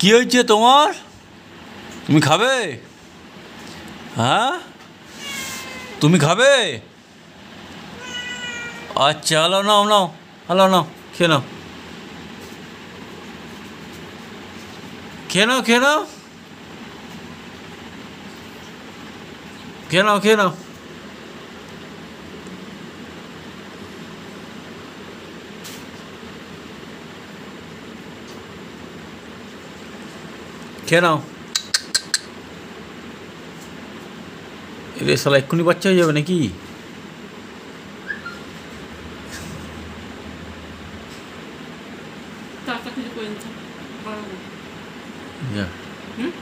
কি হয়েছে তোমার? তুমি খাবে? হ্যাঁ, তুমি খাবে? আচ্ছা, হলো, নাও নাও, হলো, নাও, খেয়ে নাও, খেয়ে নাও, খেয়ে নাও, খেয়ে নাও, খেয়ে নাও। খেয়ে নাও। এরে শালা এক্ষুনি বাচ্চা হয়ে যাবে নাকি? টাকা থেকে করে নিতে পারবো। যা। হুম